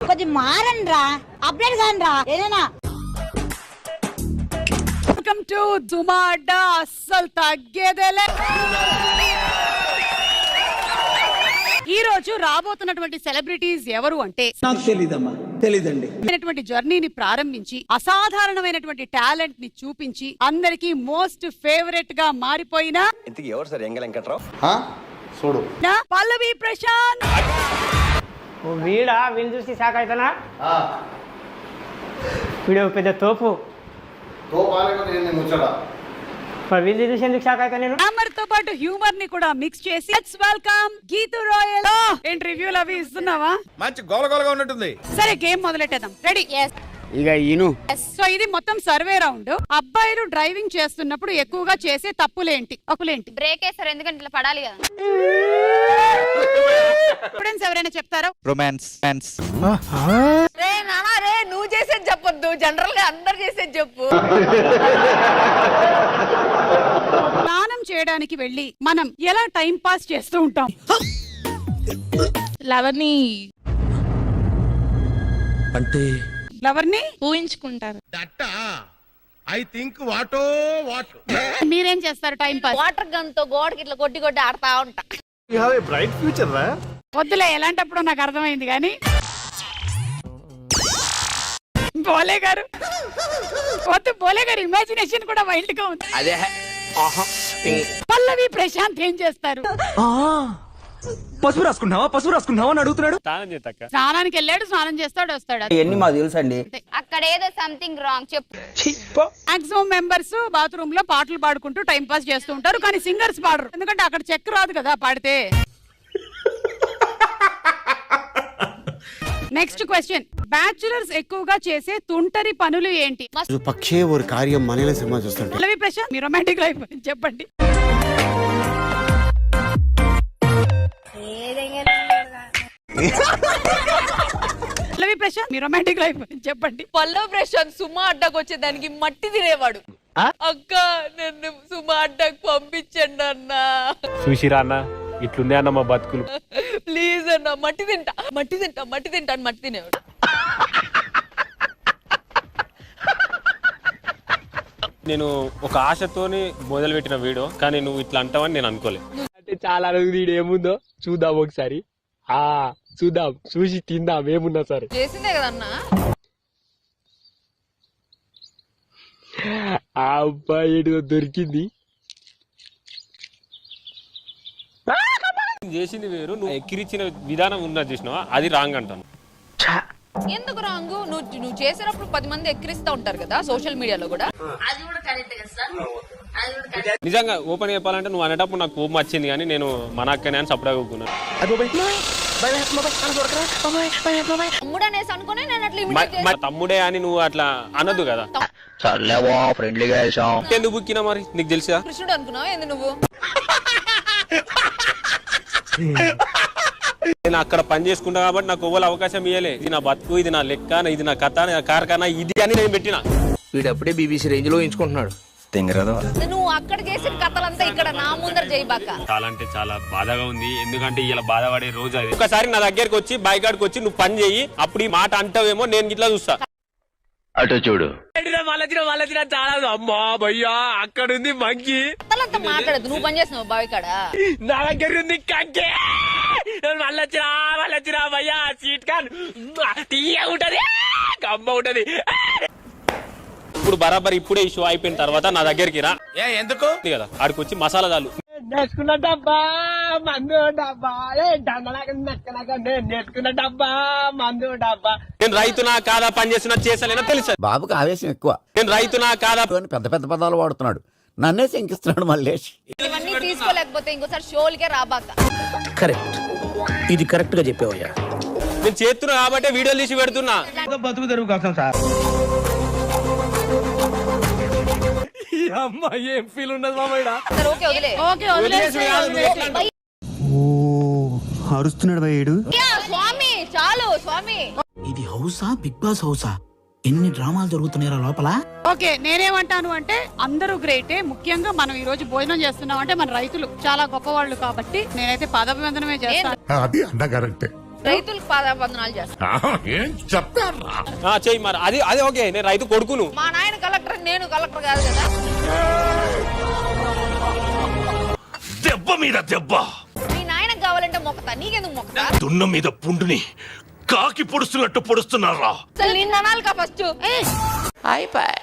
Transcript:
కొంచెం మారండి రా, అప్డేట్ కాని రా ఏదైనా. వెల్కమ్ టు సుమా అడ్డా, అస్సలు తగ్గేదేలే. ఈ రోజు రాబోతున్నటువంటి సెలబ్రిటీస్ ఎవరు అంటే నాకు తెలీదమ్మా, తెలీదండి. జర్నీని ప్రారంభించి అసాధారణమైనటువంటి టాలెంట్ ని చూపించి అందరికి మోస్ట్ ఫేవరెట్ గా మారిపోయిన ఎవరు సార్ ఎంగ వెంకట్రావు చూడు పల్లవి ప్రశాంత్. వీడా వీళ్ళు చూసి షాక్ అవుతానా? వీడు పెద్ద తోపు. వీళ్ళు చూసి ఎందుకు షాక్ అవుతా నేను? గ్లామర్ తో పాటు హ్యూమర్ ని కూడా మిక్స్ చేసి లెట్స్ వెల్కమ్ గీతూ రాయల్. ఇంటర్వ్యూలు అవి ఇస్తున్నావా? మంచి గోలగోలగా ఉన్నట్టుంది. సరే గేమ్ మొదలెట్టేద్దాం. రెడీ? ఇక ఈను. సో ఇది మొత్తం సర్వే రౌండ్. అబ్బాయిలు డ్రైవింగ్ చేస్తున్నప్పుడు ఎక్కువగా చేసే తప్పులేంటి? బ్రేక్ వేస్తారు, ఎందుకంటే ఇట్లా పడాలి కదా. స్టూడెంట్స్ ఎవరైనా చెప్తారా? రొమాన్స్. రే నానా రే, నువ్వు చేసేది చెప్పొద్దు, జనరల్ గా అందరు చేసేది చెప్పు. స్నానం చేయడానికి వెళ్ళి మనం ఎలా టైం పాస్ చేస్తూ ఉంటాం? లవర్ని అంటే లవర్ని ఊహించుకుంటారు. ఐ థింక్ వాటో వాట్. మీరేం చేస్తారు టైం పాస్? వాటర్ గన్ తో గోడకి ఇట్లా కొట్టి కొట్టి ఆడతా ఉంటా. You have a bright future రా. వద్దులే, ఎలాంటప్పుడు నాకు అర్థమైంది కానీ. బోలే గారు వద్దు, బోలే గారు ఇమాజినేషన్ కూడా వైల్డ్ గా ఉంది. పల్లవి ప్రశాంత్ ఏం చేస్తారు? పసుపు రాసుకున్నావా అని అడుగుతున్నాడు. స్నానానికి వెళ్ళాడు, స్నానం చేస్తాడు, వస్తాడు. ఇవన్నీ మాకు తెలుసు అండి. అక్కడ ఏదో సంథింగ్ రాంగ్ చెప్పు. మాక్సిమం మెంబర్స్ బాత్రూమ్ లో పాటలు పాడుకుంటూ టైం పాస్ చేస్తూ ఉంటారు, కానీ సింగర్స్ పాడరు, ఎందుకంటే అక్కడ చెక్ రాదు కదా పాడితే. నెక్స్ట్ క్వశ్చన్, బ్యాచులర్స్ ఎక్కువగా చేసే తుంటరి పనులు ఏంటి? పక్షే ఒక కార్యం మనల సినిమా చూస్తుంటే పల్లవి ప్రశాంత్, మీ రొమాంటిక్ లైఫ్ చెప్పండి. పల్లవి ప్రశాంత్, మీ రొమాంటిక్ లైఫ్ చెప్పండి. పల్లవి ప్రశాంత్ సుమా అడ్డాకు వచ్చేదానికి మట్టి తినేవాడు. అక్క నన్ను సుమా అడ్డాకు పంపించండి అన్న. చూసిరా అన్న, ఇట్లుందే అన్న మా బతుకులు. ప్లీజ్ అన్న, మట్టి తింటా అని మట్టి తినేవాడు. నేను ఒక ఆశతోని మొదలు పెట్టిన వీడియో, కానీ నువ్వు ఇట్లా అంటావని నేను అనుకోలేదు. అంటే చాలా వీడు ఏముందో చూద్దాం ఒకసారి. చూద్దాం, చూసి తిందాం ఏమున్నా సరే. చేసిందే కదన్నా. ఆ అబ్బాయి ఏదో దొరికింది. చేసింది వేరు, నువ్వు ఎక్కిరిచ్చిన విధానం ఉన్నది చూసినావా, అది రాంగ్ అంటాను. ఎందుకు రాంగ్? నువ్వు చేసినప్పుడు 10 మంది ఎక్కిరిస్తా ఉంటారు కదా సోషల్ మీడియాలో కూడా. నిజంగా ఓపెన్ చెప్పాలంటే నువ్వు అనేటప్పుడు నాకు కోపం వచ్చింది, కానీ నేను మన అక్కనే అని సపరేట్ కూకున్నాను. తమ్ముడనేసి అనుకుని నేను అట్లా ఇమిటేట్ చేశాను. తమ్ముడే అని నువ్వు అట్లా అనొద్దు కదా. ఎందుకు బుక్కినా మరి నీకు తెలుసా? కృష్ణుడు అనుకున్నావు ఏంది నువ్వు? నేను అక్కడ పని చేసుకుంటా కాబట్టి నాకు ఓవల్ అవకాశం ఇయ్యలే. ఇది నా బతుకు, ఇది నా లెక్క, ఇది నా కథ, నా కార్ఖానా, ఇది అని నేను పెట్టిన. వీడప్పుడే బీబీసీ రేంజ్ లో ఎంచుకుంటున్నాడు. నువ్వు అక్కడ చేసిన కథలంతా ఇక్కడ నా ముందర చేయబాక. చాలా అంటే చాలా బాధగా ఉంది, ఎందుకంటే ఇలా బాధపడే రోజు అది. ఒకసారి నా దగ్గరికి వచ్చి బైకాడికి వచ్చి నువ్వు పని చేయి, అప్పుడు ఈ మాట అంటావేమో నేను ఇట్లా చూస్తా. అటు చూడు. మళ్ళీ చాలా అమ్మా భయ్యా అక్కడ ఉంది మంకి. కథలంతా మాట్లాడదు. నువ్వు పని చేస్తున్నావు బావి కాడ. నా దగ్గర ఉంది కంకే. మళ్ళొచ్చిరా భయ్యా, సీట్ కాన్ తీయ ఉంటది, కమ్మ ఉంటది. ఇప్పుడు బరాబర్ ఇప్పుడే ఈ షో అయిపోయిన తర్వాత నా దగ్గరికి రా. ఎందుకు కదా ఆడికి వచ్చి మసాలా చాలు. నేర్చుకున్న డబ్బా మందు డబ్బా, నేర్చుకున్న డబ్బా మందు డబ్బా. నేను రైతునా కాదా, పని చేస్తున్నా చేసలేనా తెలుసా? బాబుకి ఆవేశం ఎక్కువ. నేను రైతునా కాదా పెద్ద పెద్ద పదాలు వాడుతున్నాడు, నన్నే శంకిస్తున్నాడు మల్లేష్. ఇవన్నీ తీసుకోలేకపోతే ఇంకోసారి షోలకే రాబాక. కరెక్ట్, ఇది కరెక్ట్ గా చెప్పావయ్యా. నేను చేస్తున్నా కాబట్టి వీడియోలు తీసి పెడుతున్నా. బతుకు తెరువు కోసం సార్. అమ్మా ఏం ఫీల్ ఉన్నది మామయ్య. సరే ఓకే వదిలే. ఓకే వదిలేసి అరుస్తున్నాడు భయ్యుడు. స్వామి చాలు స్వామి. ఇది హౌసా, బిగ్ బాస్ హౌసా? ఎన్ని డ్రామాలు జరుగుతున్నాయా లోపల? ఓకే, నేనేమంటాను అంటే అందరూ గ్రేటే. ముఖ్యంగా మనం ఈ రోజు భోజనం చేస్తున్నాం అంటే మన రైతులు చాలా గొప్పవాళ్ళు కాబట్టి నేనైతే పాదాభివందనమే చేస్తాను. అది అన్న కరెక్టే. రైతులకు పాదాబంధనాలు చేస్తా. చెయ్యి మరి అది అది ఓకే, నేను రైతు కొడుకును. మా నాయన కలెక్టర్, నేను కలెక్టర్ కాదు కదా. దెబ్బ మీద దెబ్బ, మీ నాయనకు కావాలంటే మొక్కతా, నీకెందుకు మొక్కతా? దున్న మీద పుండుని కాకి పొడుస్తున్నట్టు పొడుస్తున్నారా? అసలు నిన్న అనాలిగా ఫస్ట్. అయిపోయి